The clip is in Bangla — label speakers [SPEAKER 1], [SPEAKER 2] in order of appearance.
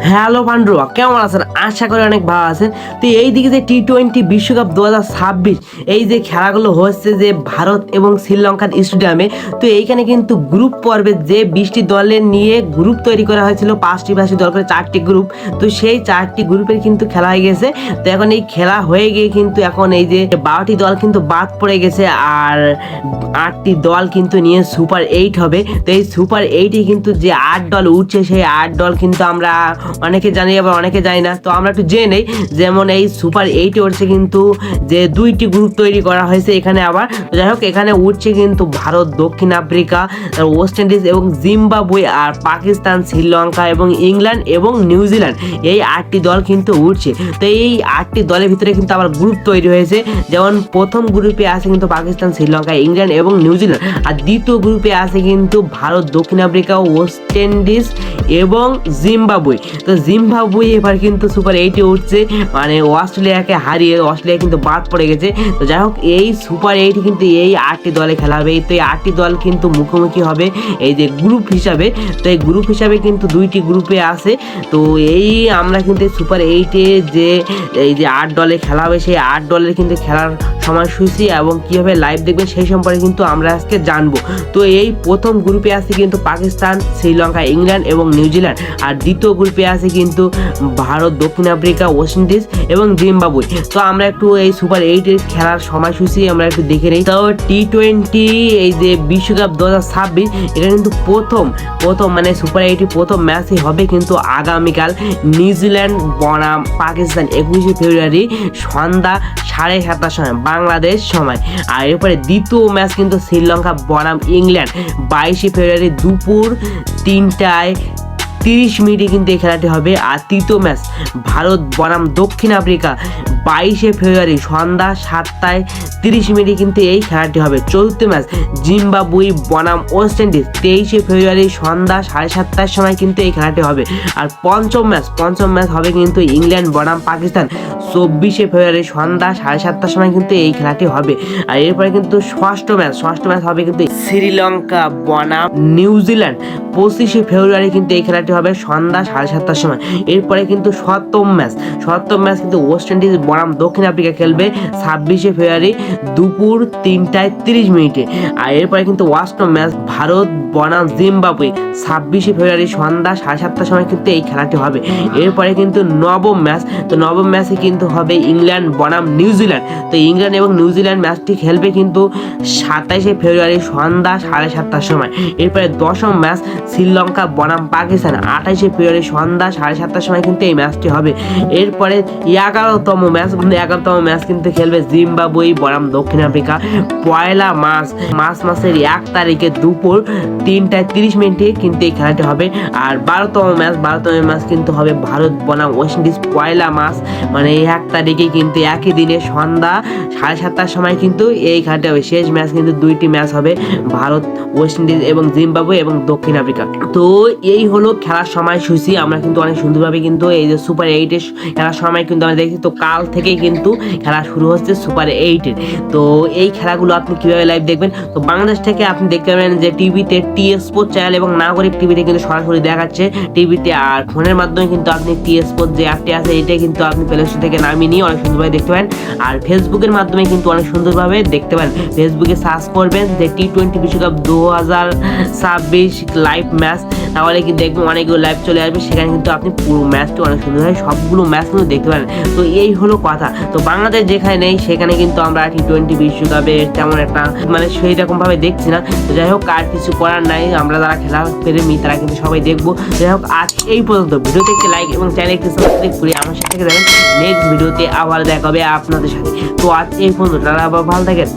[SPEAKER 1] হ্যালো পান্ডুয়া, কেমন আছেন? আশা করি অনেক ভালো আছেন। তো এইদিকে যে টি-20 বিশ্বকাপ 2026 এই যে খেলাগুলো হচ্ছে যে ভারত এবং শ্রীলঙ্কার স্টেডিয়ামে, তো এইখানে কিন্তু গ্রুপ পর্বে যে 20টি দলের নিয়ে গ্রুপ তৈরি করা হয়েছিল, 5টি দল করে 4টি গ্রুপ। তো সেই 4টি গ্রুপের কিন্তু খেলা হয়ে গেছে। তো এখন এই খেলা হয়ে গিয়ে কিন্তু এখন এই যে 12টি দল কিন্তু বাদ পড়ে গেছে, আর 8টি দল কিন্তু নিয়ে সুপার 8 হবে। তো এই সুপার 8-এ কিন্তু যে 8 দল উঠছে, সেই 8 দল কিন্তু আমরা অনেকে জানি আবার অনেকে জানি না। তো আমরা একটু জেনে নেই। যেমন এই সুপার 8-এ উঠছে কিন্তু যে 2টি গ্রুপ তৈরি করা হয়েছে এখানে। আবার যাই হোক, এখানে উঠছে কিন্তু ভারত, দক্ষিণ আফ্রিকা, ওয়েস্ট ইন্ডিজ এবং জিম্বাবুয়ে, আর পাকিস্তান, শ্রীলঙ্কা এবং ইংল্যান্ড এবং নিউজিল্যান্ড, এই 8টি দল কিন্তু উঠছে। তো এই 8টি দলের ভিতরে কিন্তু আবার গ্রুপ তৈরি হয়েছে। যেমন প্রথম গ্রুপে আছে কিন্তু পাকিস্তান, শ্রীলঙ্কা, ইংল্যান্ড এবং নিউজিল্যান্ড, আর দ্বিতীয় গ্রুপে আছে কিন্তু ভারত, দক্ষিণ আফ্রিকা, ওয়েস্ট ইন্ডিজ এবং জিম্বাবুয়ে। তো জিম্বাবুয়ে এবার কিন্তু সুপার 8-এ উঠছে, মানে অস্ট্রেলিয়াকে হারিয়ে অস্ট্রেলিয়া কিন্তু বাদ পড়ে গেছে। তো যাই হোক, এই সুপার 8 কিন্তু এই 8টি দলে খেলা হবে। তো এই 8টি দল কিন্তু মুখোমুখি হবে এই যে গ্রুপ হিসাবে। তো এই গ্রুপ হিসাবে কিন্তু 2টি গ্রুপে আছে। তো এই আমরা কিন্তু সুপার 8-এ যে এই যে 8 দলে খেলা হবে, সেই 8 দলের কিন্তু খেলার সময়সূচি এবং কীভাবে লাইভ দেখবেন সেই সম্পর্কে কিন্তু আমরা আজকে জানবো। তো এই প্রথম গ্রুপে আছে কিন্তু পাকিস্তান, শ্রীলঙ্কা, ইংল্যান্ড এবং নিউজিল্যান্ড, আর দ্বিতীয় গ্রুপে আছে কিন্তু ভারত, দক্ষিণ আফ্রিকা, ওয়েস্ট ইন্ডিজ এবং জিম্বাবুয়ে। তো আমরা একটু এই সুপার 8-এর খেলার সময়সূচি আমরা একটু দেখে নিই। তো টি-20 এই যে বিশ্বকাপ 2026, এটা কিন্তু প্রথম মানে সুপার 8 প্রথম ম্যাচই হবে কিন্তু আগামীকাল নিউজিল্যান্ড বনাম পাকিস্তান 21শে ফেব্রুয়ারি সন্ধ্যা 7:30টার সময় বাংলাদেশ সময়। আর এরপরে দ্বিতীয় ম্যাচ কিন্তু শ্রীলঙ্কা বনাম ইংল্যান্ড 22শে ফেব্রুয়ারি দুপুর 3:30 কিন্তু এই খেলাটি হবে। আর তৃতীয় ম্যাচ ভারত বনাম দক্ষিণ আফ্রিকা 22শে ফেব্রুয়ারি সন্ধ্যা 7:30 কিন্তু এই খেলাটি হবে। চতুর্থ ম্যাচ জিম্বাবুয়ে বনাম ওয়েস্ট ইন্ডিজ 23শে ফেব্রুয়ারি সন্ধ্যা 7:30টার সময় কিন্তু এই খেলাটি হবে। আর পঞ্চম ম্যাচ হবে কিন্তু ইংল্যান্ড বনাম পাকিস্তান 24শে ফেব্রুয়ারি সন্ধ্যা 7:30টার সময় কিন্তু এই খেলাটি হবে। আর এরপরে কিন্তু ষষ্ঠ ম্যাচ হবে কিন্তু শ্রীলঙ্কা বনাম নিউজিল্যান্ড 25শে ফেব্রুয়ারি কিন্তু এই খেলাটি হবে সন্ধ্যা 7:30টার সময়। এরপরে কিন্তু সপ্তম ম্যাচ কিন্তু ওয়েস্ট ইন্ডিজ বনাম দক্ষিণ আফ্রিকা খেলবে 26শে ফেব্রুয়ারি দুপুর 3:30। আর এরপরে কিন্তু অষ্টম ম্যাচ ভারত বনাম জিম্বাবুয়ে 26শে ফেব্রুয়ারি সন্ধ্যা 7:30টার সময় কিন্তু এই খেলাটি হবে। এরপরে কিন্তু নবম ম্যাচে কিন্তু হবে ইংল্যান্ড বনাম নিউজিল্যান্ড। তো ইংল্যান্ড এবং নিউজিল্যান্ড ম্যাচটি খেলবে কিন্তু 27শে ফেব্রুয়ারি সন্ধ্যা 7:30টার সময়। এরপরে দশম ম্যাচ শ্রীলঙ্কা বনাম পাকিস্তান 28শে ফেব্রুয়ারি সন্ধ্যা 7:30টার সময় কিন্তু এই ম্যাচটি হবে। এরপরে 11তম ম্যাচ কিন্তু খেলবে জিম্বাবুয়ে বনাম দক্ষিণ আফ্রিকা পয়লা মাসের 1 তারিখে দুপুর 3:30 কিন্তু এই খেলাটি হবে। আর 12তম ম্যাচ কিন্তু হবে ভারত বনাম ওয়েস্ট ইন্ডিজ পয়লা মার্চ, মানে 1 তারিখে কিন্তু একই দিনে সন্ধ্যা 7:30টার সময় কিন্তু এই খেলাটি হবে। শেষ ম্যাচ কিন্তু 2টি ম্যাচ হবে, ভারত, ওয়েস্ট ইন্ডিজ এবং জিম্বাবুয়ে এবং দক্ষিণ আফ্রিকা। তো এই হলো খেলার সময়সূচি। আমরা কিন্তু অনেক সুন্দরভাবে কিন্তু এই যে সুপার 8-এর খেলার সময় কিন্তু আমরা দেখছি। তো কাল থেকেই কিন্তু খেলা শুরু হচ্ছে সুপার 8-এর। তো এই খেলাগুলো আপনি কিভাবে লাইভ দেখবেন? তো বাংলাদেশ থেকে আপনি দেখতে পাবেন যে টিভিতে টি স্পোর্ট চ্যানেল এবং নাগরিক টিভিতে কিন্তু সরাসরি দেখাচ্ছে টিভিতে। আর ফোনের মাধ্যমে কিন্তু আপনি টি স্পোর্ট যে অ্যাপটি আছে এটা কিন্তু আপনি প্লে স্টোর থেকে নামিয়ে নিয়ে অনেক সুন্দরভাবে দেখতে পারেন। আর ফেসবুকের মাধ্যমে কিন্তু অনেক সুন্দরভাবে দেখতে পারেন। ফেসবুকে সার্চ করবেন যে টি-20 বিশ্বকাপ 2026 লাইভ ম্যাচ, তাহলে কি দেখবেন অনেকগুলো লাইভ চলে আসবে। সেখানে কিন্তু আপনি পুরো ম্যাচটি অনেক সুন্দরভাবে সবগুলো ম্যাচ কিন্তু দেখতে পারেন। তো এই হলো কথা। তো বাংলাদেশ যেখানে নেই সেখানে কিন্তু আমরা টি-20 বিশ্বকাপে তেমন একটা মানে সেই রকম ভাবে দেখছি না। তো যাই হোক, আর কিছু করার নাই, আমরা যারা খেলা প্রেমী তারা কিন্তু সবাই দেখবো। যাই হোক, আজ এই পর্যন্ত। ভিডিওতে একটি লাইক এবং চ্যানেল একটি সাবস্ক্রাইব করে আমার সাথে থেকে যাবেন। নেক্সট ভিডিওতে আবার দেখা হবে আপনাদের সাথে। তো আজ এই পর্যন্ত, তারা আবার ভালো থাকেন।